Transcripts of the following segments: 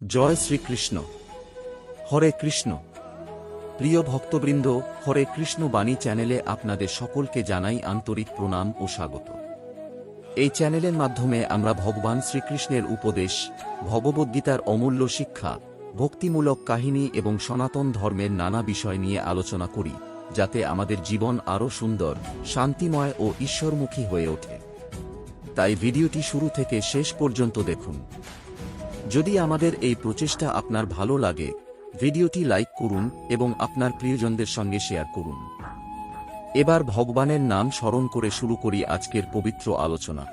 জয় শ্রীকৃষ্ণ। হরে কৃষ্ণ। প্রিয় ভক্তবৃন্দ, হরে কৃষ্ণ বাণী চ্যানেলে আপনাদের সকলকে জানাই আন্তরিক প্রণাম ও স্বাগত। এই চ্যানেলের মাধ্যমে আমরা ভগবান শ্রীকৃষ্ণের উপদেশ, ভগবদ্গীতার অমূল্য শিক্ষা, ভক্তিমূলক কাহিনী এবং সনাতন ধর্মের নানা বিষয় নিয়ে আলোচনা করি, যাতে আমাদের জীবন আরও সুন্দর, শান্তিময় ও ঈশ্বরমুখী হয়ে ওঠে। তাই ভিডিওটি শুরু থেকে শেষ পর্যন্ত দেখুন। যদি আমাদের এই প্রচেষ্টা আপনার ভালো লাগে, ভিডিওটি লাইক করুন এবং আপনার প্রিয়জনদের সঙ্গে শেয়ার করুন। এবার ভগবানের নাম স্মরণ করে শুরু করি আজকের পবিত্র আলোচনা।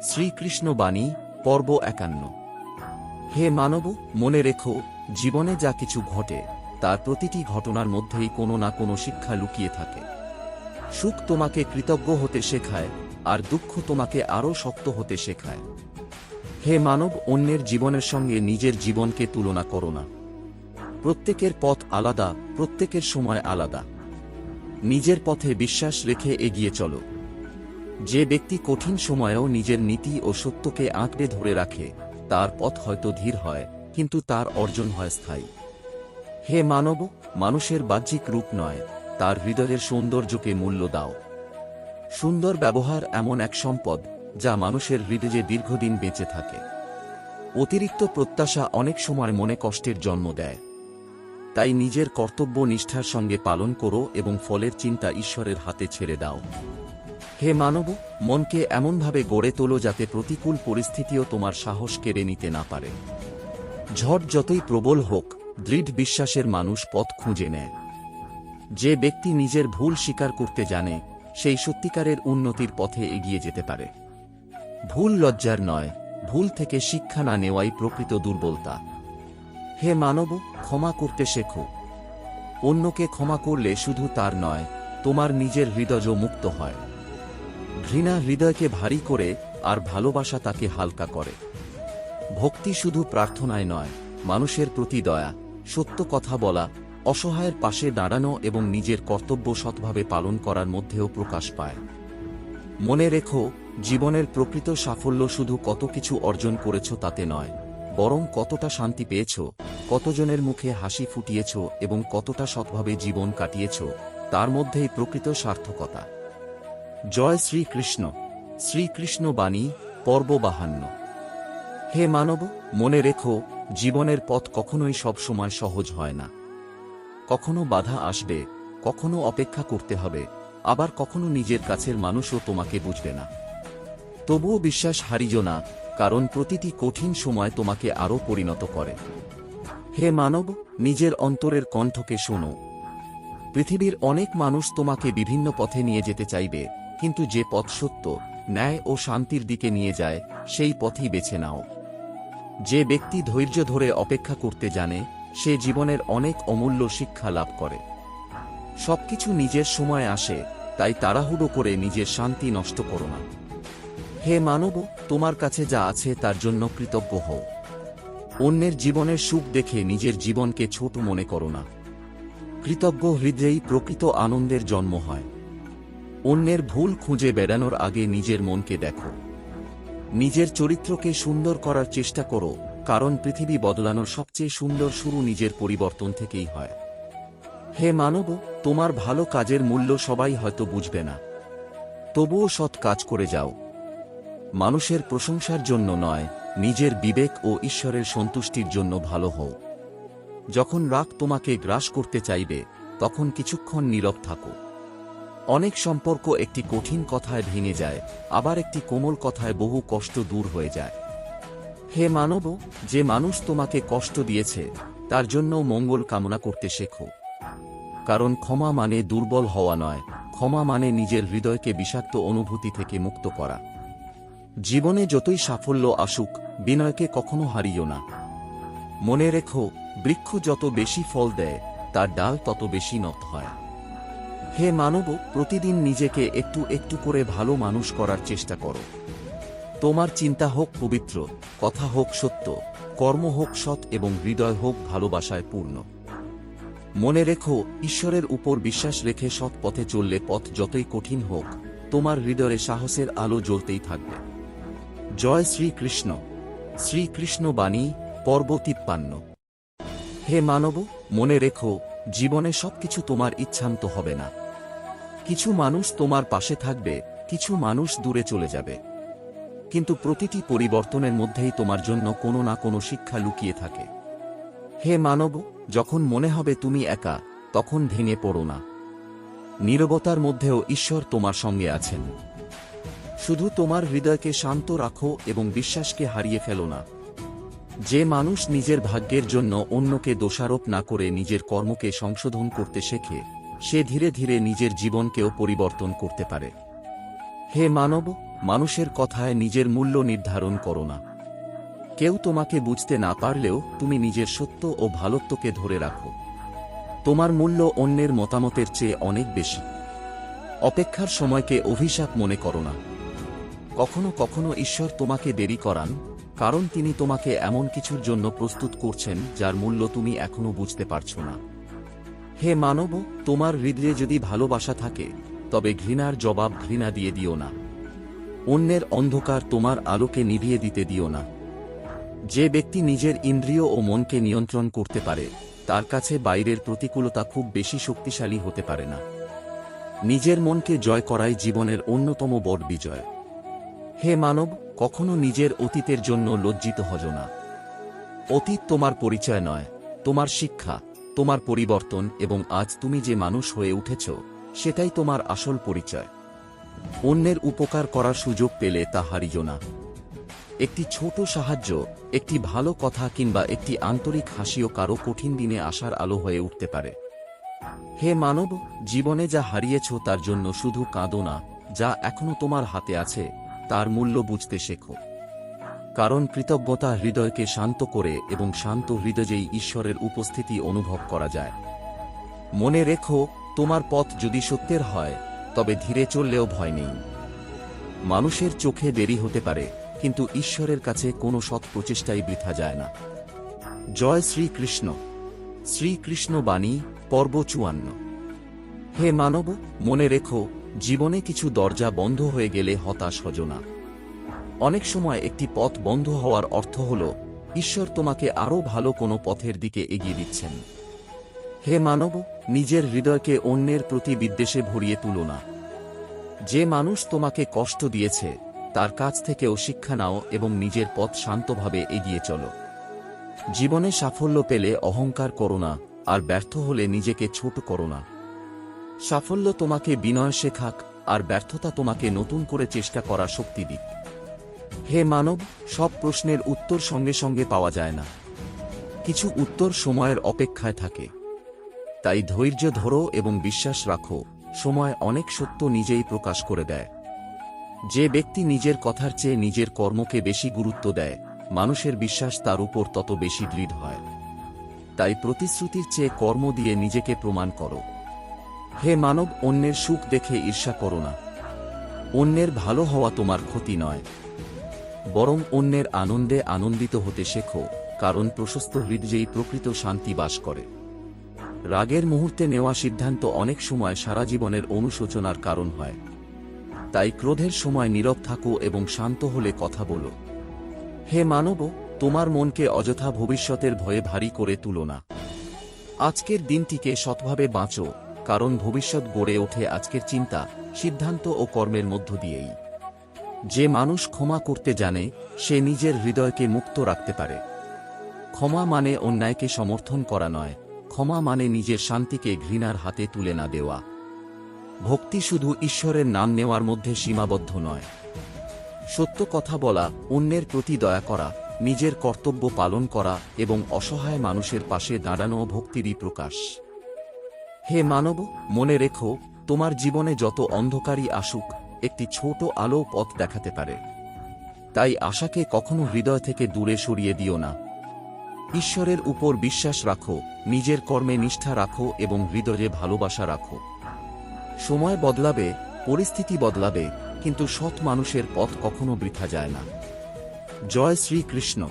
শ্রীকৃষ্ণ বাণী, পর্ব 51। হে মানব, মনে রেখো, জীবনে যা কিছু ঘটে তার প্রতিটি ঘটনার মধ্যেই কোনো না কোনো শিক্ষা লুকিয়ে থাকে। সুখ তোমাকে কৃতজ্ঞ হতে শেখায়, আর দুঃখ তোমাকে আরও শক্ত হতে শেখায়। হে মানব, অন্যের জীবনের সঙ্গে নিজের জীবনকে তুলনা করো না। প্রত্যেকের পথ আলাদা, প্রত্যেকের সময় আলাদা। নিজের পথে বিশ্বাস রেখে এগিয়ে চলো। যে ব্যক্তি কঠিন সময়েও নিজের নীতি ও সত্যকে আঁকড়ে ধরে রাখে, তার পথ হয়তো ধীর হয়, কিন্তু তার অর্জন হয় স্থায়ী। হে মানব, মানুষের বাহ্যিক রূপ নয়, তার হৃদয়ের সৌন্দর্যকে মূল্য দাও। সুন্দর ব্যবহার এমন এক সম্পদ যা মানুষের হৃদয়ে দীর্ঘদিন বেঁচে থাকে। অতিরিক্ত প্রত্যাশা অনেক সময় মনে কষ্টের জন্ম দেয়। তাই নিজের কর্তব্য নিষ্ঠার সঙ্গে পালন করো এবং ফলের চিন্তা ঈশ্বরের হাতে ছেড়ে দাও। হে মানব, মনকে এমনভাবে গড়ে তোলো যাতে প্রতিকূল পরিস্থিতিও তোমার সাহস কেড়ে নিতে না পারে। ঝড় যতই প্রবল হোক, দৃঢ় বিশ্বাসের মানুষ পথ খুঁজে নেয়। যে ব্যক্তি নিজের ভুল স্বীকার করতে জানে, সেই সত্যিকারের উন্নতির পথে এগিয়ে যেতে পারে। ভুল লজ্জার নয়, ভুল থেকে শিক্ষা না নেওয়াই প্রকৃত দুর্বলতা। হে মানব, ক্ষমা করতে শেখো। অন্যকে ক্ষমা করলে শুধু তার নয়, তোমার নিজের হৃদয়ও মুক্ত হয়। ঘৃণা হৃদয়কে ভারী করে, আর ভালোবাসা তাকে হালকা করে। ভক্তি শুধু প্রার্থনায় নয়, মানুষের প্রতি দয়া, সত্য কথা বলা, অসহায়ের পাশে দাঁড়ানো এবং নিজের কর্তব্য সৎভাবে পালন করার মধ্যেও প্রকাশ পায়। মনে রেখো, জীবনের প্রকৃত সাফল্য শুধু কত কিছু অর্জন করেছ তাতে নয়, বরং কতটা শান্তি পেয়েছ, কতজনের মুখে হাসি ফুটিয়েছ এবং কতটা সৎভাবে জীবন কাটিয়েছ, তার মধ্যেই প্রকৃত সার্থকতা। জয় শ্রীকৃষ্ণ। শ্রীকৃষ্ণ বাণী, পর্ব 52। হে মানব, মনে রেখো, জীবনের পথ কখনোই সব সময় সহজ হয় না। কখনো বাধা আসবে, কখনো অপেক্ষা করতে হবে, আবার কখনো নিজের কাছের মানুষও তোমাকে বুঝবে না। তবুও বিশ্বাস হারিও না, কারণ প্রতিটি কঠিন সময় তোমাকে আরও পরিণত করে। হে মানব, নিজের অন্তরের কণ্ঠকে শোনো। পৃথিবীর অনেক মানুষ তোমাকে বিভিন্ন পথে নিয়ে যেতে চাইবে, কিন্তু যে পথ সত্য, ন্যায় ও শান্তির দিকে নিয়ে যায়, সেই পথই বেছে নাও। যে ব্যক্তি ধৈর্য ধরে অপেক্ষা করতে জানে, সে জীবনের অনেক অমূল্য শিক্ষা লাভ করে। সবকিছু নিজের সময় আসে, তাই তাড়াহুড়ো করে নিজের শান্তি নষ্ট করো না। হে মানব, তোমার কাছে যা আছে তার জন্য কৃতজ্ঞ হও। অন্যের জীবনের সুখ দেখে নিজের জীবনকে ছোট মনে করো না। কৃতজ্ঞ হৃদয়েই প্রকৃত আনন্দের জন্ম হয়। অন্যের ভুল খুঁজে বেড়ানোর আগে নিজের মনকে দেখো। নিজের চরিত্রকে সুন্দর করার চেষ্টা করো, কারণ পৃথিবী বদলানোর সবচেয়ে সুন্দর শুরু নিজের পরিবর্তন থেকেই হয়। হে মানব, তোমার ভালো কাজের মূল্য সবাই হয়তো বুঝবে না, তবুও সৎ কাজ করে যাও। মানুষের প্রশংসার জন্য নয়, নিজের বিবেক ও ঈশ্বরের সন্তুষ্টির জন্য ভালো হও। যখন রাগ তোমাকে গ্রাস করতে চাইবে, তখন কিছুক্ষণ নীরব থাকো। অনেক সম্পর্ক একটি কঠিন কথায় ভেঙে যায়, আবার একটি কোমল কথায় বহু কষ্ট দূর হয়ে যায়। হে মানব, যে মানুষ তোমাকে কষ্ট দিয়েছে, তার জন্য মঙ্গল কামনা করতে শেখো। কারণ ক্ষমা মানে দুর্বল হওয়া নয়, ক্ষমা মানে নিজের হৃদয়কে বিষাক্ত অনুভূতি থেকে মুক্ত করা। জীবনে যতই সাফল্য আসুক, বিনয়কে কখনো হারিও না। মনে রেখো, বৃক্ষ যত বেশি ফল দেয়, তার ডাল তত বেশি নত হয়। হে মানব, প্রতিদিন নিজেকে একটু একটু করে ভালো মানুষ করার চেষ্টা করো। তোমার চিন্তা হোক পবিত্র, কথা হোক সত্য, কর্ম হোক সৎ এবং হৃদয় হোক ভালোবাসায় পূর্ণ। মনে রেখো, ঈশ্বরের উপর বিশ্বাস রেখে সৎ পথে চললে পথ যতই কঠিন হোক, তোমার হৃদয়ে সাহসের আলো জ্বলতেই থাকবে। জয় শ্রীকৃষ্ণ। শ্রীকৃষ্ণ বাণী, পর্ব 53। হে মানব, মনে রেখো, জীবনে সবকিছু তোমার ইচ্ছান্ত হবে না। কিছু মানুষ তোমার পাশে থাকবে, কিছু মানুষ দূরে চলে যাবে, কিন্তু প্রতিটি পরিবর্তনের মধ্যেই তোমার জন্য কোনো না কোনো শিক্ষা লুকিয়ে থাকে। হে মানব, যখন মনে হবে তুমি একা, তখন ভেঙে পড়ো না। নীরবতার মধ্যেও ঈশ্বর তোমার সঙ্গে আছেন। শুধু তোমার হৃদয়কে শান্ত রাখো এবং বিশ্বাসকে হারিয়ে ফেলো না। যে মানুষ নিজের ভাগ্যের জন্য অন্যকে দোষারোপ না করে নিজের কর্মকে সংশোধন করতে শেখে, সে ধীরে ধীরে নিজের জীবনকেও পরিবর্তন করতে পারে। হে মানব, মানুষের কথায় নিজের মূল্য নির্ধারণ করো না। কেউ তোমাকে বুঝতে না পারলেও তুমি নিজের সত্য ও ভালোত্বকে ধরে রাখো। তোমার মূল্য অন্যের মতামতের চেয়ে অনেক বেশি। অপেক্ষার সময়কে অভিশাপ মনে করো না। কখনো কখনো ঈশ্বর তোমাকে দেরি করান, কারণ তিনি তোমাকে এমন কিছুর জন্য প্রস্তুত করছেন যার মূল্য তুমি এখনো বুঝতে পারছো না। হে মানব, তোমার হৃদয়ে যদি ভালোবাসা থাকে, তবে ঘৃণার জবাব ঘৃণা দিয়ে দিও না। অন্যের অন্ধকার তোমার আলোকে নিভিয়ে দিতে দিও না। যে ব্যক্তি নিজের ইন্দ্রিয় ও মনকে নিয়ন্ত্রণ করতে পারে, তার কাছে বাইরের প্রতিকূলতা খুব বেশি শক্তিশালী হতে পারে না। নিজের মনকে জয় করাই জীবনের অন্যতম বড় বিজয়। হে মানব, কখনো নিজের অতীতের জন্য লজ্জিত হজো না। অতীত তোমার পরিচয় নয়, তোমার শিক্ষা, তোমার পরিবর্তন এবং আজ তুমি যে মানুষ হয়ে উঠেছ, সেটাই তোমার আসল পরিচয়। অন্যের উপকার করার সুযোগ পেলে তা হারিও না। একটি ছোট সাহায্য, একটি ভালো কথা কিংবা একটি আন্তরিক হাসিও কারো কঠিন দিনে আসার আলো হয়ে উঠতে পারে। হে মানব, জীবনে যা হারিয়েছ তার জন্য শুধু কাঁদো না, যা এখনো তোমার হাতে আছে তার মূল্য বুঝতে শেখো। কারণ কৃতজ্ঞতা হৃদয়কে শান্ত করে এবং শান্ত হৃদয়েই ঈশ্বরের উপস্থিতি অনুভব করা যায়। মনে রেখো, তোমার পথ যদি সত্যের হয়, তবে ধীরে চললেও ভয় নেই। মানুষের চোখে দেরি হতে পারে, কিন্তু ঈশ্বরের কাছে কোনো সৎ প্রচেষ্টাই বৃথা যায় না। জয় শ্রীকৃষ্ণ। শ্রীকৃষ্ণ বাণী, পর্ব 54। হে মানব, মনে রেখো, জীবনে কিছু দরজা বন্ধ হয়ে গেলে হতাশ হজো না। অনেক সময় একটি পথ বন্ধ হওয়ার অর্থ হল ঈশ্বর তোমাকে আরও ভালো কোনো পথের দিকে এগিয়ে দিচ্ছেন। হে মানব, নিজের হৃদয়কে অন্যের প্রতি বিদ্বেষে ভরিয়ে তুলো না। যে মানুষ তোমাকে কষ্ট দিয়েছে, তার কাছ থেকেও শিক্ষা নাও এবং নিজের পথ শান্তভাবে এগিয়ে চলো। জীবনে সাফল্য পেলে অহংকার করো না, আর ব্যর্থ হলে নিজেকে ছোট করো না। সাফল্য তোমাকে বিনয় শেখাক, আর ব্যর্থতা তোমাকে নতুন করে চেষ্টা করার শক্তি দিক। হে মানব, সব প্রশ্নের উত্তর সঙ্গে সঙ্গে পাওয়া যায় না। কিছু উত্তর সময়ের অপেক্ষায় থাকে। তাই ধৈর্য ধরো এবং বিশ্বাস রাখো, সময় অনেক সত্য নিজেই প্রকাশ করে দেয়। যে ব্যক্তি নিজের কথার চেয়ে নিজের কর্মকে বেশি গুরুত্ব দেয়, মানুষের বিশ্বাস তার উপর তত বেশি দৃঢ় হয়। তাই প্রতিশ্রুতির চেয়ে কর্ম দিয়ে নিজেকে প্রমাণ করো। হে মানব, অন্যের সুখ দেখে ঈর্ষা করো না। অন্যের ভালো হওয়া তোমার ক্ষতি নয়, বরং অন্যের আনন্দে আনন্দিত হতে শেখো, কারণ প্রশস্ত হৃদয়েই প্রকৃত শান্তি বাস করে। রাগের মুহূর্তে নেওয়া সিদ্ধান্ত অনেক সময় সারা জীবনের অনুশোচনার কারণ হয়। তাই ক্রোধের সময় নীরব থাকো এবং শান্ত হলে কথা বলো। হে মানব, তোমার মনকে অযথা ভবিষ্যতের ভয়ে ভারী করে তুলো না। আজকের দিনটিকে সৎভাবে বাঁচো, কারণ ভবিষ্যৎ গড়ে ওঠে আজকের চিন্তা, সিদ্ধান্ত ও কর্মের মধ্য দিয়েই। যে মানুষ ক্ষমা করতে জানে, সে নিজের হৃদয়কে মুক্ত রাখতে পারে। ক্ষমা মানে অন্যায়কে সমর্থন করা নয়, ক্ষমা মানে নিজের শান্তিকে ঘৃণার হাতে তুলে না দেওয়া। ভক্তি শুধু ঈশ্বরের নাম নেওয়ার মধ্যে সীমাবদ্ধ নয়। সত্য কথা বলা, অন্যের প্রতি দয়া করা, নিজের কর্তব্য পালন করা এবং অসহায় মানুষের পাশে দাঁড়ানো ভক্তিরই প্রকাশ। হে মানব, মনে রেখো, তোমার জীবনে যত অন্ধকারই আসুক, একটি ছোট আলো পথ দেখাতে পারে। তাই আশাকে কখনো হৃদয় থেকে দূরে সরিয়ে দিও না। ঈশ্বরের উপর বিশ্বাস রাখো, নিজের কর্মে নিষ্ঠা রাখো এবং হৃদয়ে ভালোবাসা রাখো। সময় বদলাবে, পরিস্থিতি বদলাবে, কিন্তু সৎ মানুষের পথ কখনো বৃথা যায় না। জয় শ্রীকৃষ্ণ।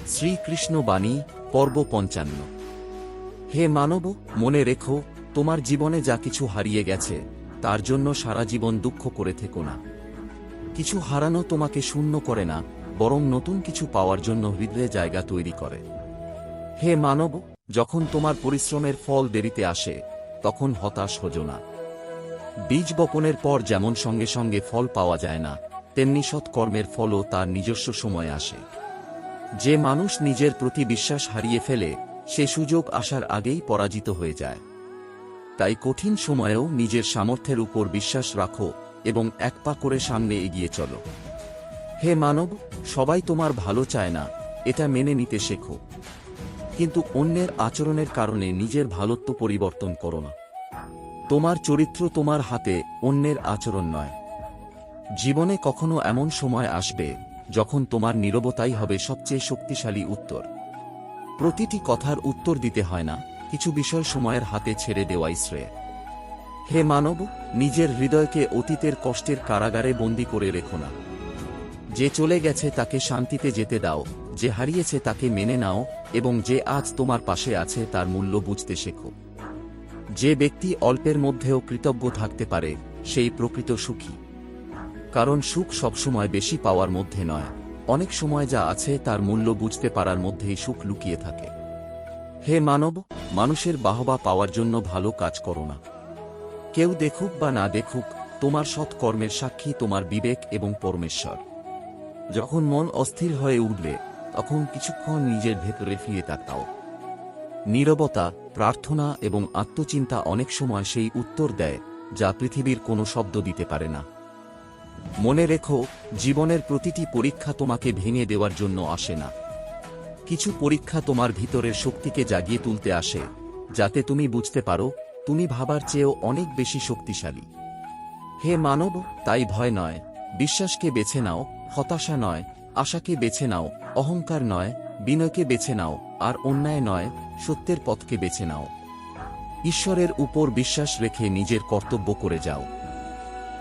শ্রীকৃষ্ণ বাণী, পর্ব 55। হে মানব, মনে রেখো, তোমার জীবনে যা কিছু হারিয়ে গেছে, তার জন্য সারা জীবন দুঃখ করে থেকো না। কিছু হারানো তোমাকে শূন্য করে না, বরং নতুন কিছু পাওয়ার জন্য হৃদয়ে জায়গা তৈরি করে। হে মানব, যখন তোমার পরিশ্রমের ফল দেরিতে আসে তখন হতাশ হোজো না। বীজ বপনের পর যেমন সঙ্গে সঙ্গে ফল পাওয়া যায় না, তেমনি সৎকর্মের ফলও তার নিজস্ব সময়ে আসে। যে মানুষ নিজের প্রতি বিশ্বাস হারিয়ে ফেলে সে সুযোগ আসার আগেই পরাজিত হয়ে যায়। তাই কঠিন সময়েও নিজের সামর্থ্যের উপর বিশ্বাস রাখো এবং এক পা করে সামনে এগিয়ে চলো। হে মানব, সবাই তোমার ভালো চায় না, এটা মেনে নিতে শেখো। কিন্তু অন্যের আচরণের কারণে নিজের ভালোত্ব পরিবর্তন করো না। তোমার চরিত্র তোমার হাতে, অন্যের আচরণ নয়। জীবনে কখনো এমন সময় আসবে যখন তোমার নীরবতাই হবে সবচেয়ে শক্তিশালী উত্তর। প্রতিটি কথার উত্তর দিতে হয় না, কিছু বিষয় সময়ের হাতে ছেড়ে দেওয়াই শ্রেয়। হে মানব, নিজের হৃদয়কে অতীতের কষ্টের কারাগারে বন্দী করে রেখো না। যে চলে গেছে তাকে শান্তিতে যেতে দাও, যে হারিয়েছে তাকে মেনে নাও এবং যে আজ তোমার পাশে আছে তার মূল্য বুঝতে শেখো। যে ব্যক্তি অল্পের মধ্যেও কৃতজ্ঞ থাকতে পারে সেই প্রকৃত সুখী। কারণ সুখ সবসময় বেশি পাওয়ার মধ্যে নয়, অনেক সময় যা আছে তার মূল্য বুঝতে পারার মধ্যেই সুখ লুকিয়ে থাকে। হে মানব, মানুষের বাহবা পাওয়ার জন্য ভালো কাজ করো না। কেউ দেখুক বা না দেখুক, তোমার সৎকর্মের সাক্ষী তোমার বিবেক এবং পরমেশ্বর। যখন মন অস্থির হয়ে উঠবে তখন কিছুক্ষণ নিজের ভেতরে ফিরে তাকাও। নীরবতা, প্রার্থনা এবং আত্মচিন্তা অনেক সময় সেই উত্তর দেয় যা পৃথিবীর কোনো শব্দ দিতে পারে না। মনে রেখো, জীবনের প্রতিটি পরীক্ষা তোমাকে ভেঙে দেওয়ার জন্য আসে না। কিছু পরীক্ষা তোমার ভিতরের শক্তিকে জাগিয়ে তুলতে আসে, যাতে তুমি বুঝতে পারো তুমি ভাবার চেয়েও অনেক বেশি শক্তিশালী। হে মানব, তাই ভয় নয়, বিশ্বাসকে বেছে নাও, হতাশা নয়, আশাকে বেছে নাও, অহংকার নয়, বিনয়কে বেছে নাও, আর অন্যায় নয়, সত্যের পথকে বেছে নাও। ঈশ্বরের উপর বিশ্বাস রেখে নিজের কর্তব্য করে যাও।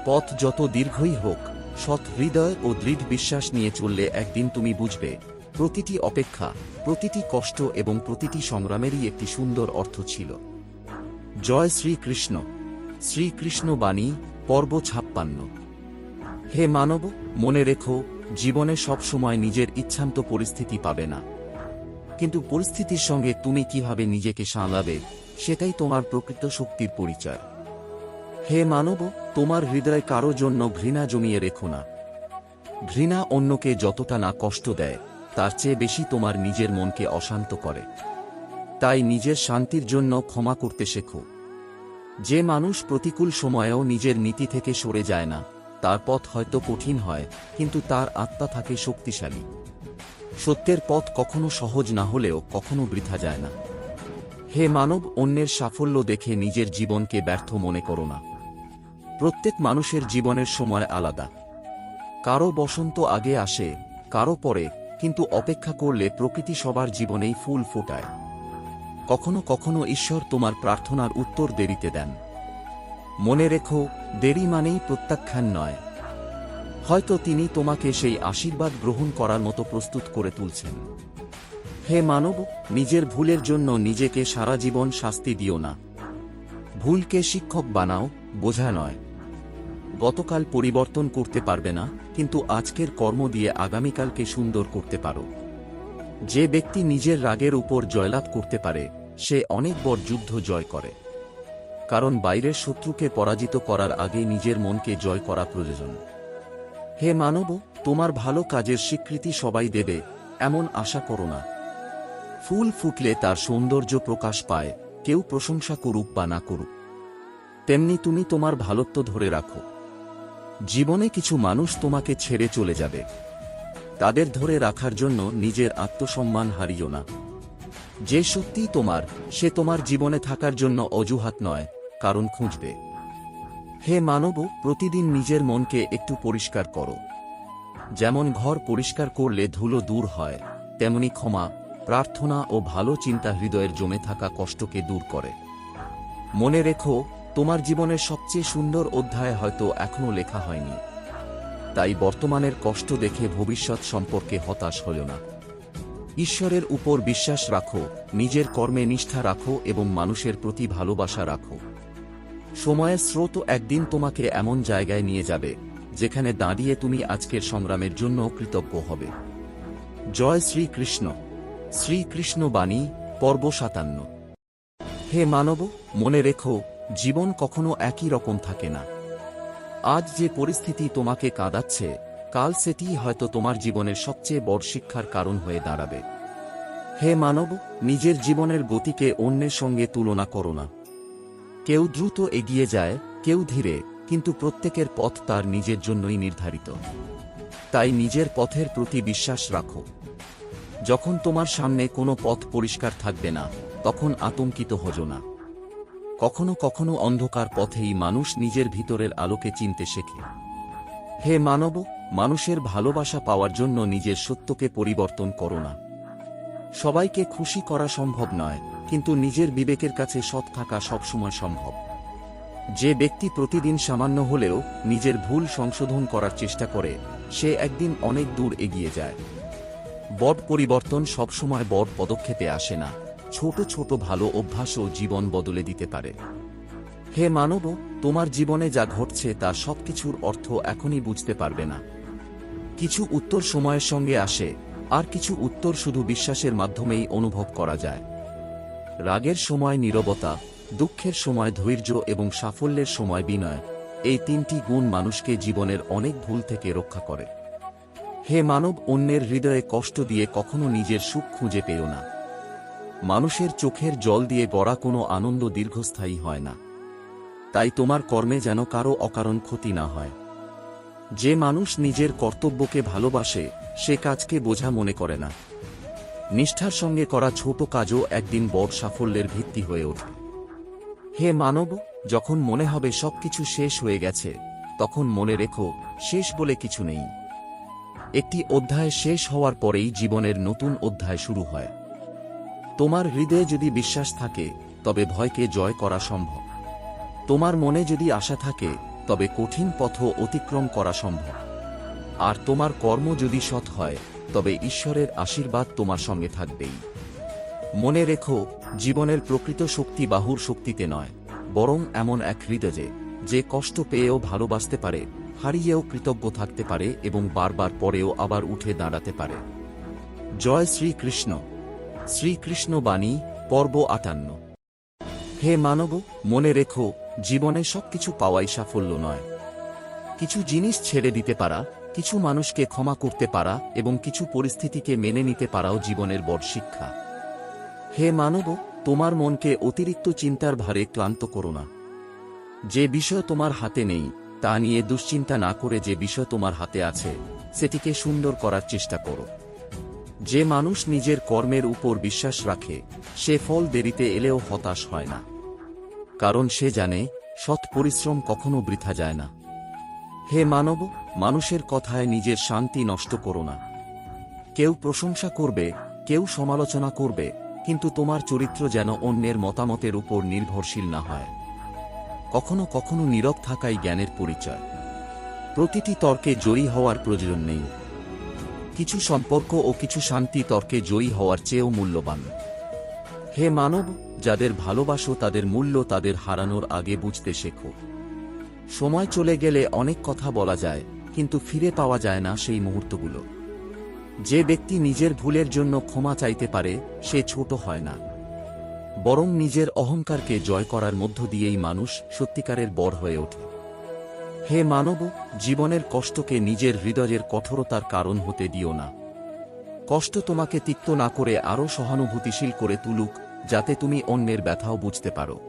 পথ যত দীর্ঘই হোক, সৎ হৃদয় ও দৃঢ় বিশ্বাস নিয়ে চললে একদিন তুমি বুঝবে প্রতিটি অপেক্ষা, প্রতিটি কষ্ট এবং প্রতিটি সংগ্রামেরই একটি সুন্দর অর্থ ছিল। জয় শ্রীকৃষ্ণ। শ্রীকৃষ্ণ বাণী, পর্ব 56। হে মানব, মনে রেখো, জীবনে সব সময় নিজের ইচ্ছান্ত পরিস্থিতি পাবে না, কিন্তু পরিস্থিতির সঙ্গে তুমি কিভাবে নিজেকে সামলাবে সেটাই তোমার প্রকৃত শক্তির পরিচয়। হে মানব, তোমার হৃদয় কারো জন্য ঘৃণা জমিয়ে রেখো না। ঘৃণা অন্যকে যতটা না কষ্ট দেয় তার চেয়ে বেশি তোমার নিজের মনকে অশান্ত করে। তাই নিজের শান্তির জন্য ক্ষমা করতে শেখো। যে মানুষ প্রতিকূল সময়েও নিজের নীতি থেকে সরে যায় না, তার পথ হয়তো কঠিন হয় কিন্তু তার আত্মা থাকে শক্তিশালী। সত্যের পথ কখনো সহজ না হলেও কখনো বৃথা যায় না। হে মানব, অন্যের সাফল্য দেখে নিজের জীবনকে ব্যর্থ মনে করো না। প্রত্যেক মানুষের জীবনের সময় আলাদা। কারো বসন্ত আগে আসে, কারো পরে, কিন্তু অপেক্ষা করলে প্রকৃতি সবার জীবনেই ফুল ফোটায়। কখনো কখনো ঈশ্বর তোমার প্রার্থনার উত্তর দেরিতে দেন। মনে রেখো, দেরি মানেই প্রত্যাখ্যান নয়। হয়তো তিনি তোমাকে সেই আশীর্বাদ গ্রহণ করার মতো প্রস্তুত করে তুলছেন। হে মানব, নিজের ভুলের জন্য নিজেকে সারা জীবন শাস্তি দিও না। ভুলকে শিক্ষক বানাও, বোঝা নয়। গতকাল পরিবর্তন করতে পারবে না, কিন্তু আজকের কর্ম দিয়ে আগামীকালকে সুন্দর করতে পারো। যে ব্যক্তি নিজের রাগের উপর জয়লাভ করতে পারে সে অনেক বড় যুদ্ধ জয় করে। কারণ বাইরের শত্রুকে পরাজিত করার আগে নিজের মনকে জয় করা প্রয়োজন। হে মানব, তোমার ভালো কাজের স্বীকৃতি সবাই দেবে এমন আশা করো না। ফুল ফুটলে তার সৌন্দর্য প্রকাশ পায়, কেউ প্রশংসা করুক বা না করুক। তেমনি তুমি তোমার ভালোত্ব ধরে রাখো। জীবনে কিছু মানুষ তোমাকে ছেড়ে চলে যাবে, তাদের ধরে রাখার জন্য নিজের আত্মসম্মান হারিও না। যে সত্যিই তোমার, সে তোমার জীবনে থাকার জন্য অজুহাত নয়, কারণ খুঁজবে। হে মানব, প্রতিদিন নিজের মনকে একটু পরিষ্কার করো। যেমন ঘর পরিষ্কার করলে ধুলো দূর হয়, তেমনি ক্ষমা, প্রার্থনা ও ভালো চিন্তা হৃদয়ের জমে থাকা কষ্টকে দূর করে। মনে রেখো, তোমার জীবনের সবচেয়ে সুন্দর অধ্যায় হয়তো এখনো লেখা হয়নি। তাই বর্তমানের কষ্ট দেখে ভবিষ্যৎ সম্পর্কে হতাশ হও না। ঈশ্বরের উপর বিশ্বাস রাখো, নিজের কর্মে নিষ্ঠা রাখো এবং মানুষের প্রতি ভালোবাসা রাখো। সময়ের স্রোত একদিন তোমাকে এমন জায়গায় নিয়ে যাবে যেখানে দাঁড়িয়ে তুমি আজকের সংগ্রামের জন্য কৃতজ্ঞ হবে। জয় শ্রীকৃষ্ণ। শ্রীকৃষ্ণ বাণী, পর্ব 57। হে মানব, মনে রেখো, জীবন কখনো একই রকম থাকে না। আজ যে পরিস্থিতি তোমাকে কাঁদাচ্ছে, কাল সেটিই হয়তো তোমার জীবনের সবচেয়ে বড় শিক্ষার কারণ হয়ে দাঁড়াবে। হে মানব, নিজের জীবনের গতিকে অন্যের সঙ্গে তুলনা করো না। কেউ দ্রুত এগিয়ে যায়, কেউ ধীরে, কিন্তু প্রত্যেকের পথ তার নিজের জন্যই নির্ধারিত। তাই নিজের পথের প্রতি বিশ্বাস রাখো। যখন তোমার সামনে কোনো পথ পরিষ্কার থাকবে না, তখন আতঙ্কিত হজো না। কখনো কখনো অন্ধকার পথেই মানুষ নিজের ভিতরের আলোকে চিনতে শেখে। হে মানব, মানুষের ভালোবাসা পাওয়ার জন্য নিজের সত্যকে পরিবর্তন করো না। সবাইকে খুশি করা সম্ভব নয়, কিন্তু নিজের বিবেকের কাছে সৎ থাকা সবসময় সম্ভব। যে ব্যক্তি প্রতিদিন সামান্য হলেও নিজের ভুল সংশোধন করার চেষ্টা করে, সে একদিন অনেক দূর এগিয়ে যায়। বড় পরিবর্তন সবসময় বড় পদক্ষেপে আসে না, ছোট ছোট ভালো অভ্যাসও জীবন বদলে দিতে পারে। হে মানব, তোমার জীবনে যা ঘটছে তা সবকিছুর অর্থ এখনই বুঝতে পারবে না। কিছু উত্তর সময়ের সঙ্গে আসে, আর কিছু উত্তর শুধু বিশ্বাসের মাধ্যমেই অনুভব করা যায়। রাগের সময় নীরবতা, দুঃখের সময় ধৈর্য এবং সাফল্যের সময় বিনয়, এই তিনটি গুণ মানুষকে জীবনের অনেক ভুল থেকে রক্ষা করে। হে মানব, অন্যের হৃদয়ে কষ্ট দিয়ে কখনো নিজের সুখ খুঁজে পেও না। মানুষের চোখের জল দিয়ে গড়া কোনো আনন্দ দীর্ঘস্থায়ী হয় না। তাই তোমার কর্মে যেন কারো অকারণ ক্ষতি না হয়। যে মানুষ নিজের কর্তব্যকে ভালোবাসে, সে কাজকে বোঝা মনে করে না। নিষ্ঠার সঙ্গে করা ছোট কাজও একদিন বড় সাফল্যের ভিত্তি হয়ে ওঠে। হে মানব, যখন মনে হবে সবকিছু শেষ হয়ে গেছে, তখন মনে রেখো, শেষ বলে কিছু নেই। একটি অধ্যায় শেষ হওয়ার পরেই জীবনের নতুন অধ্যায় শুরু হয়। তোমার হৃদয়ে যদি বিশ্বাস থাকে, তবে ভয়কে জয় করা সম্ভব। তোমার মনে যদি আশা থাকে, তবে কঠিন পথ অতিক্রম করা সম্ভব। আর তোমার কর্ম যদি সৎ হয়, তবে ঈশ্বরের আশীর্বাদ তোমার সঙ্গে থাকবেই। মনে রেখো, জীবনের প্রকৃত শক্তি বাহুর শক্তিতে নয়, বরং এমন এক হৃদয়ে, যে কষ্ট পেয়েও ভালোবাসতে পারে, হারিয়েও কৃতজ্ঞ থাকতে পারে এবং বারবার পরেও আবার উঠে দাঁড়াতে পারে। জয় শ্রীকৃষ্ণ। শ্রীকৃষ্ণ বাণী, পর্ব 58। হে মানব, মনে রেখো, জীবনে সবকিছু পাওয়াই সাফল্য নয়। কিছু জিনিস ছেড়ে দিতে পারা, কিছু মানুষকে ক্ষমা করতে পারা এবং কিছু পরিস্থিতিকে মেনে নিতে পারাও জীবনের বড় শিক্ষা। হে মানব, তোমার মনকে অতিরিক্ত চিন্তার ভারে ক্লান্ত করো না। যে বিষয় তোমার হাতে নেই, তা নিয়ে দুশ্চিন্তা না করে যে বিষয় তোমার হাতে আছে, সেটিকে সুন্দর করার চেষ্টা করো। যে মানুষ নিজের কর্মের উপর বিশ্বাস রাখে, সে ফল দেরিতে এলেও হতাশ হয় না। কারণ সে জানে, সৎ পরিশ্রম কখনো বৃথা যায় না। হে মানব, মানুষের কথায় নিজের শান্তি নষ্ট করো না। কেউ প্রশংসা করবে, কেউ সমালোচনা করবে, কিন্তু তোমার চরিত্র যেন অন্যের মতামতের উপর নির্ভরশীল না হয়। কখনো কখনো নীরব থাকাই জ্ঞানের পরিচয়। প্রতিটি তর্কে জয়ী হওয়ার প্রয়োজন নেই। কিছু সম্পর্ক ও কিছু শান্তি তর্কে জয়ী হওয়ার চেয়েও মূল্যবান। হে মানব, যাদের ভালোবাসো তাদের মূল্য তাদের হারানোর আগে বুঝতে শেখো। সময় চলে গেলে অনেক কথা বলা যায়, কিন্তু ফিরে পাওয়া যায় না সেই মুহূর্তগুলো। যে ব্যক্তি নিজের ভুলের জন্য ক্ষমা চাইতে পারে, সে ছোট হয় না, বরং নিজের অহংকারকে জয় করার মধ্য দিয়েই মানুষ সত্যিকারের বড় হয়ে ওঠে। হে মানব, জীবনের কষ্টকে নিজের হৃদয়ের কঠোরতার কারণ হতে দিও না। কষ্ট তোমাকে তিক্ত না করে আরও সহানুভূতিশীল করে তুলুক, যাতে তুমি অন্যের ব্যথাও বুঝতে পারো।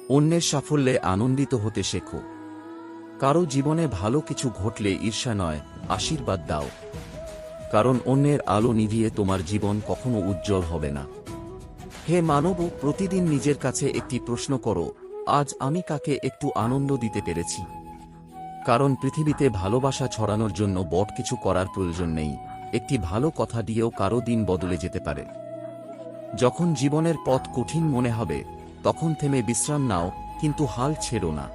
অন্যের সাফল্যে আনন্দিত হতে শেখো। কারো জীবনে ভালো কিছু ঘটলে ঈর্ষা নয়, আশীর্বাদ দাও। কারণ অন্যের আলো নিভিয়ে তোমার জীবন কখনো উজ্জ্বল হবে না। হে মানব, প্রতিদিন নিজের কাছে একটি প্রশ্ন করো, আজ আমি কাকে একটু আনন্দ দিতে পেরেছি? কারণ পৃথিবীতে ভালোবাসা ছড়ানোর জন্য বড় কিছু করার প্রয়োজন নেই, একটি ভালো কথা দিয়েও কারো দিন বদলে যেতে পারে। যখন জীবনের পথ কঠিন মনে হবে, তখন থেমে বিশ্রাম নাও, কিন্তু হাল ছেড়ো না।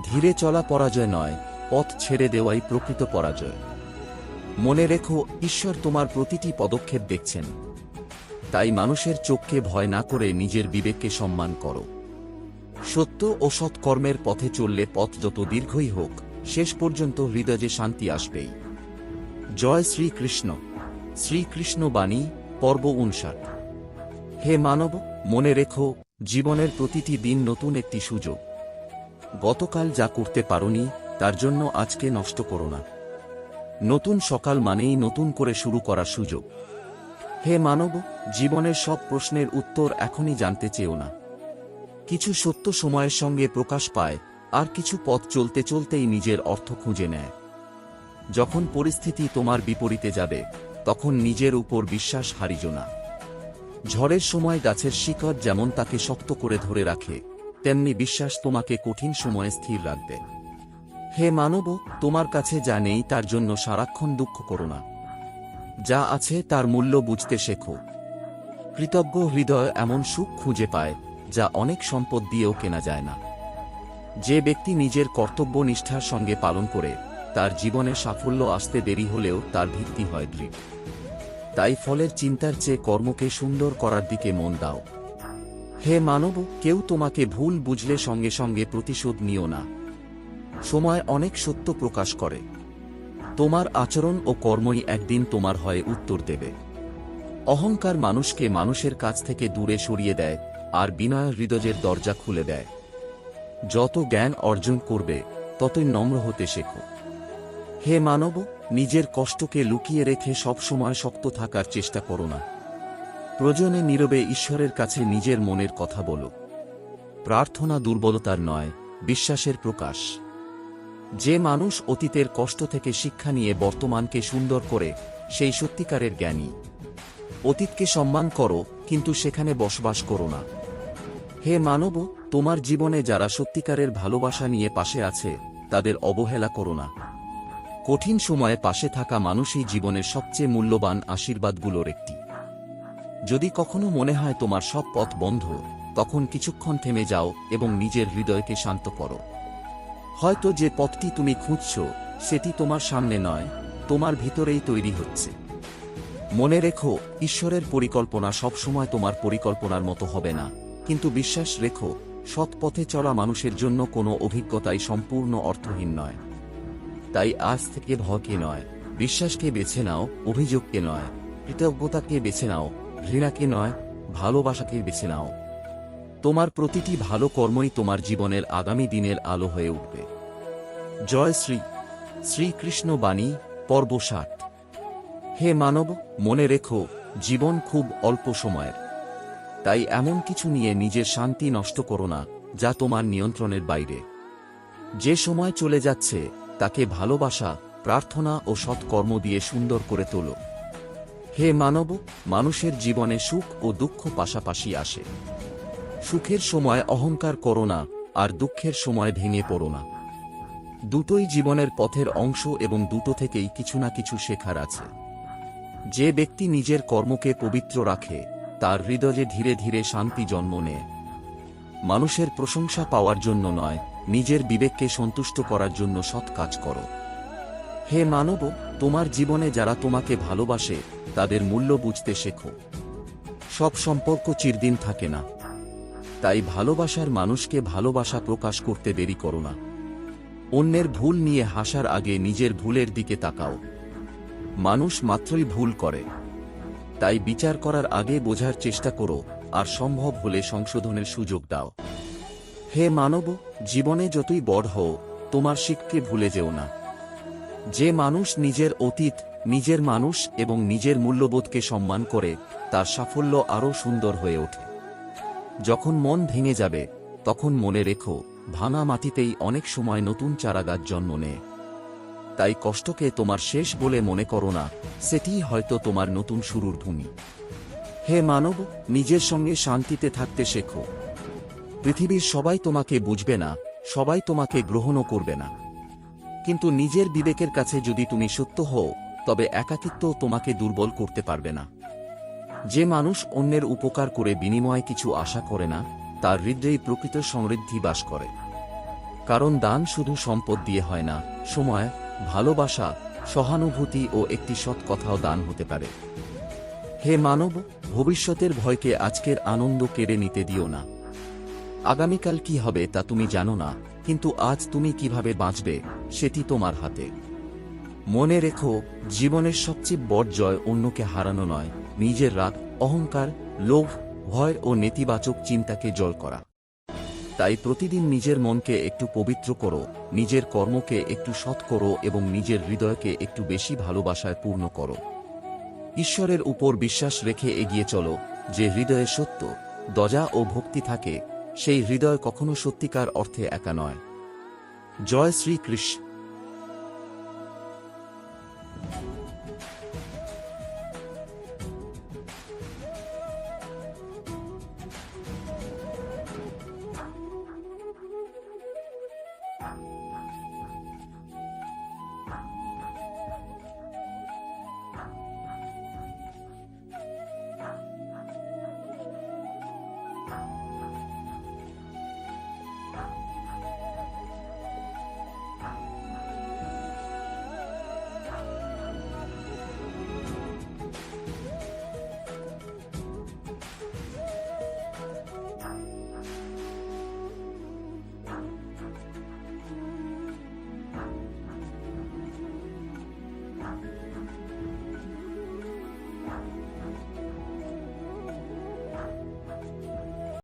ধীরে চলা পরাজয় নয়, পথ ছেড়ে দেওয়াই প্রকৃত পরাজয়। মনে রেখো, ঈশ্বর তোমার প্রতিটি পদক্ষেপ দেখছেন। তাই মানুষের চোখকে ভয় না করে নিজের বিবেককে সম্মান করো। সত্য ও সৎকর্মের পথে চললে পথ যত দীর্ঘই হোক, শেষ পর্যন্ত হৃদয়ে শান্তি আসবেই। জয় শ্রীকৃষ্ণ। শ্রীকৃষ্ণ বাণী পর্ব ৫৯। হে মানব, মনে রেখো, জীবনের প্রতিটি দিন নতুন একটি সুযোগ। গতকাল যা করতে পারোনি তার জন্য আজকে নষ্ট করো না। নতুন সকাল মানেই নতুন করে শুরু করার সুযোগ। হে মানব, জীবনের সব প্রশ্নের উত্তর এখনই জানতে চেও না। কিছু সত্য সময়ের সঙ্গে প্রকাশ পায়, আর কিছু পথ চলতে চলতেই নিজের অর্থ খুঁজে নেয়। যখন পরিস্থিতি তোমার বিপরীতে যাবে, তখন নিজের উপর বিশ্বাস হারিও না। ঝড়ের সময় গাছের শিকড় যেমন তাকে শক্ত করে ধরে রাখে, তেমনি বিশ্বাস তোমাকে কঠিন সময়ে স্থির রাখবে। হে মানব, তোমার কাছে যা নেই তার জন্য সারাক্ষণ দুঃখ করো না। যা আছে তার মূল্য বুঝতে শেখো। কৃতজ্ঞ হৃদয় এমন সুখ খুঁজে পায় যা অনেক সম্পদ দিয়েও কেনা যায় না। যে ব্যক্তি নিজের কর্তব্য নিষ্ঠার সঙ্গে পালন করে, তার জীবনে সাফল্য আসতে দেরি হলেও তার ভিত্তি হয় দৃঢ়। তাই ফলের চিন্তার চেয়ে কর্মকে সুন্দর করার দিকে মন দাও। হে মানব, কেউ তোমাকে ভুল বুঝলে সঙ্গে সঙ্গে প্রতিশোধ নিও না। সময় অনেক সত্য প্রকাশ করে। তোমার আচরণ ও কর্মই একদিন তোমার হয়ে উত্তর দেবে। অহংকার মানুষকে মানুষের কাছ থেকে দূরে সরিয়ে দেয়, আর বিনয় হৃদয়ের দরজা খুলে দেয়। যত জ্ঞান অর্জন করবে, ততই নম্র হতে শেখো। হে মানব, নিজের কষ্টকে লুকিয়ে রেখে সবসময় শক্ত থাকার চেষ্টা করো না। প্রয়োজনে নীরবে ঈশ্বরের কাছে নিজের মনের কথা বলো। প্রার্থনা দুর্বলতার নয়, বিশ্বাসের প্রকাশ। যে মানুষ অতীতের কষ্ট থেকে শিক্ষা নিয়ে বর্তমানকে সুন্দর করে, সেই সত্যিকারের জ্ঞানী। অতীতকে সম্মান করো, কিন্তু সেখানে বসবাস করো না। হে মানব, তোমার জীবনে যারা সত্যিকারের ভালোবাসা নিয়ে পাশে আছে, তাদের অবহেলা করো না। কঠিন সময়ে পাশে থাকা মানুষই জীবনের সবচেয়ে মূল্যবান আশীর্বাদগুলোর একটি। যদি কখনো মনে হয় তোমার সব পথ বন্ধ, তখন কিছুক্ষণ থেমে যাও এবং নিজের হৃদয়কে শান্ত করো। হয়তো যে পথটি তুমি খুঁজছ, সেটি তোমার সামনে নয়, তোমার ভিতরেই তৈরি হচ্ছে। মনে রেখো, ঈশ্বরের পরিকল্পনা সবসময় তোমার পরিকল্পনার মতো হবে না, কিন্তু বিশ্বাস রেখো, সৎ পথে চলা মানুষের জন্য কোনো অভিজ্ঞতাই সম্পূর্ণ অর্থহীন নয়। তাই আজ থেকে ভয়কে নয়, বিশ্বাসকে বেছে নাও। অভিযোগকে নয়, কৃতজ্ঞতাকে বেছে নাও। ঘৃণাকে নয়, ভালোবাসাকে বেছে নাও। তোমার প্রতিটি ভালো কর্মই তোমার জীবনের আগামী দিনের আলো হয়ে উঠবে। জয় শ্রী শ্রীকৃষ্ণ বাণী পর্ব ৬০। হে মানব, মনে রেখো, জীবন খুব অল্প সময়ের। তাই এমন কিছু নিয়ে নিজের শান্তি নষ্ট করো না যা তোমার নিয়ন্ত্রণের বাইরে। যে সময় চলে যাচ্ছে, তাকে ভালোবাসা, প্রার্থনা ও সৎকর্ম দিয়ে সুন্দর করে তোলো। হে মানব, মানুষের জীবনে সুখ ও দুঃখ পাশাপাশি আসে। সুখের সময় অহংকার করো না, আর দুঃখের সময় ভেঙে পড়ো না। দুটোই জীবনের পথের অংশ এবং দুটো থেকেই কিছু না কিছু শেখার আছে। যে ব্যক্তি নিজের কর্মকে পবিত্র রাখে, তার হৃদয়ে ধীরে ধীরে শান্তি জন্ম নেয়। মানুষের প্রশংসা পাওয়ার জন্য নয়, নিজের বিবেককে সন্তুষ্ট করার জন্য সৎ কাজ করো। হে মানব, তোমার জীবনে যারা তোমাকে ভালোবাসে, তাদের মূল্য বুঝতে শেখো। সব সম্পর্ক চিরদিন থাকে না। তাই ভালোবাসার মানুষকে ভালোবাসা প্রকাশ করতে দেরি করো না। অন্যের ভুল নিয়ে হাসার আগে নিজের ভুলের দিকে তাকাও। মানুষ মাত্রই ভুল করে, তাই বিচার করার আগে বোঝার চেষ্টা করো, আর সম্ভব হলে সংশোধনের সুযোগ দাও। হে মানব, জীবনে যতই বড় হও, তোমার শিক্ষাকে ভুলে যেও না। যে মানুষ নিজের অতীত, নিজের মানুষ এবং নিজের মূল্যবোধকে সম্মান করে, তার সাফল্য আরও সুন্দর হয়ে ওঠে। যখন মন ভেঙে যাবে, তখন মনে রেখো, ভাঙা মাটিতেই অনেক সময় নতুন চারাগাছ জন্ম নেয়। তাই কষ্টকে তোমার শেষ বলে মনে করো না, সেটিই হয়তো তোমার নতুন শুরুর ভূমি। হে মানব, নিজের সঙ্গে শান্তিতে থাকতে শেখো। পৃথিবীর সবাই তোমাকে বুঝবে না, সবাই তোমাকে গ্রহণও করবে না, কিন্তু নিজের বিবেকের কাছে যদি তুমি সত্য হও, তবে একাকিত্ব তোমাকে দুর্বল করতে পারবে না। যে মানুষ অন্যের উপকার করে বিনিময়ে কিছু আশা করে না, তার হৃদয়েই প্রকৃত সমৃদ্ধি বাস করে। কারণ দান শুধু সম্পদ দিয়ে হয় না, সময়, ভালোবাসা, সহানুভূতি ও একটি সৎ কথাও দান হতে পারে। হে মানব, ভবিষ্যতের ভয়কে আজকের আনন্দ কেড়ে নিতে দিও না। আগামীকাল কি হবে তা তুমি জানো না, কিন্তু আজ তুমি কিভাবে বাঁচবে, সেটি তোমার হাতে। মনে রেখো, জীবনের সবচেয়ে বড় জয় অন্যকে হারানো নয়, নিজের রাগ, অহংকার, লোভ, ভয় ও নেতিবাচক চিন্তাকে জয় করা। তাই প্রতিদিন নিজের মনকে একটু পবিত্র করো, নিজের কর্মকে একটু সৎ করো এবং নিজের হৃদয়কে একটু বেশি ভালোবাসায় পূর্ণ করো। ঈশ্বরের উপর বিশ্বাস রেখে এগিয়ে চলো। যে হৃদয়ে সত্য, দয়া ও ভক্তি থাকে, সেই হৃদয় কখনো সত্যিকার অর্থে একা নয়। জয় শ্রীকৃষ্ণ।